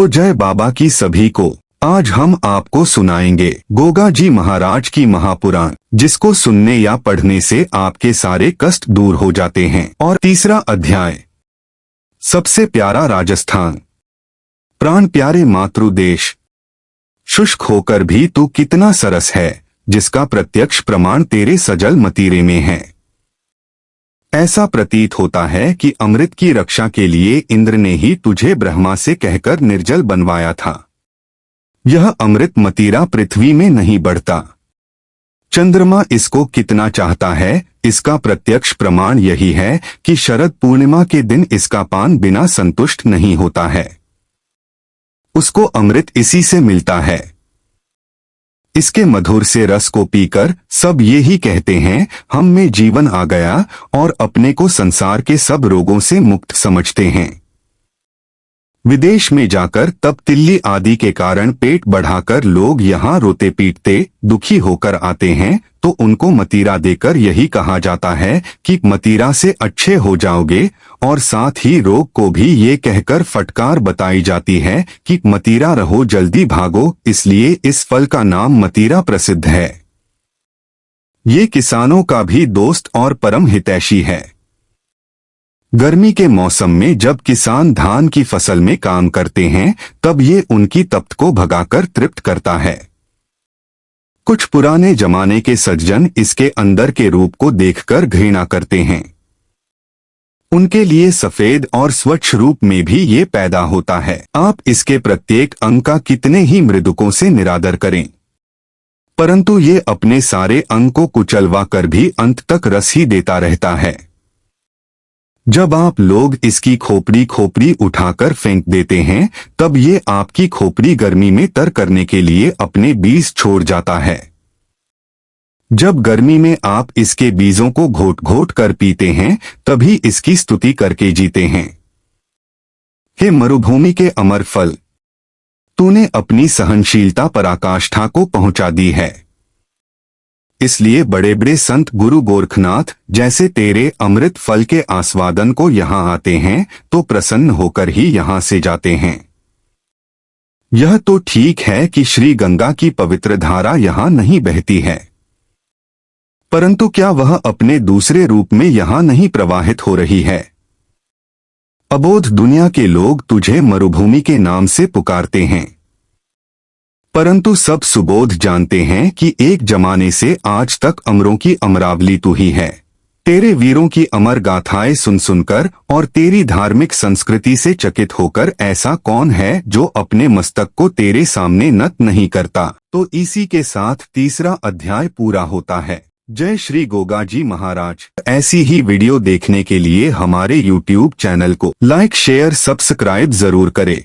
तो जय बाबा की सभी को। आज हम आपको सुनाएंगे गोगा जी महाराज की महापुराण, जिसको सुनने या पढ़ने से आपके सारे कष्ट दूर हो जाते हैं। और तीसरा अध्याय, सबसे प्यारा राजस्थान। प्राण प्यारे मातृदेश, शुष्क होकर भी तू कितना सरस है, जिसका प्रत्यक्ष प्रमाण तेरे सजल मतीरे में है। ऐसा प्रतीत होता है कि अमृत की रक्षा के लिए इंद्र ने ही तुझे ब्रह्मा से कहकर निर्जल बनवाया था। यह अमृत मतीरा पृथ्वी में नहीं बढ़ता। चंद्रमा इसको कितना चाहता है, इसका प्रत्यक्ष प्रमाण यही है कि शरद पूर्णिमा के दिन इसका पान बिना संतुष्ट नहीं होता है। उसको अमृत इसी से मिलता है। इसके मधुर से रस को पीकर सब ये ही कहते हैं, हम में जीवन आ गया, और अपने को संसार के सब रोगों से मुक्त समझते हैं। विदेश में जाकर तप तिल्ली आदि के कारण पेट बढ़ाकर लोग यहाँ रोते पीटते दुखी होकर आते हैं, तो उनको मतीरा देकर यही कहा जाता है कि मतीरा से अच्छे हो जाओगे, और साथ ही रोग को भी ये कहकर फटकार बताई जाती है कि मतीरा रहो जल्दी भागो। इसलिए इस फल का नाम मतीरा प्रसिद्ध है। ये किसानों का भी दोस्त और परम हितैषी है। गर्मी के मौसम में जब किसान धान की फसल में काम करते हैं, तब ये उनकी तप्त को भगाकर तृप्त करता है। कुछ पुराने जमाने के सज्जन इसके अंदर के रूप को देखकर घृणा करते हैं। उनके लिए सफेद और स्वच्छ रूप में भी ये पैदा होता है। आप इसके प्रत्येक अंग का कितने ही मृदुकों से निरादर करें, परंतु ये अपने सारे अंग को कुचलवा कर भी अंत तक रस ही देता रहता है। जब आप लोग इसकी खोपड़ी उठाकर फेंक देते हैं, तब ये आपकी खोपड़ी गर्मी में तर करने के लिए अपने बीज छोड़ जाता है। जब गर्मी में आप इसके बीजों को घोट घोट कर पीते हैं, तभी इसकी स्तुति करके जीते हैं। हे मरुभूमि के अमर फल, तूने अपनी सहनशीलता पराकाष्ठा को पहुंचा दी है। इसलिए बड़े बड़े संत गुरु गोरखनाथ जैसे तेरे अमृत फल के आस्वादन को यहाँ आते हैं तो प्रसन्न होकर ही यहाँ से जाते हैं। यह तो ठीक है कि श्री गंगा की पवित्र धारा यहाँ नहीं बहती है, परंतु क्या वह अपने दूसरे रूप में यहाँ नहीं प्रवाहित हो रही है? अबोध दुनिया के लोग तुझे मरुभूमि के नाम से पुकारते हैं, परंतु सब सुबोध जानते हैं कि एक जमाने से आज तक अमरों की अमरावली तू ही है। तेरे वीरों की अमर गाथाएं सुन सुनकर और तेरी धार्मिक संस्कृति से चकित होकर ऐसा कौन है जो अपने मस्तक को तेरे सामने नत नहीं करता। तो इसी के साथ तीसरा अध्याय पूरा होता है। जय श्री गोगा जी महाराज। ऐसी ही वीडियो देखने के लिए हमारे YouTube चैनल को लाइक शेयर सब्सक्राइब जरूर करें।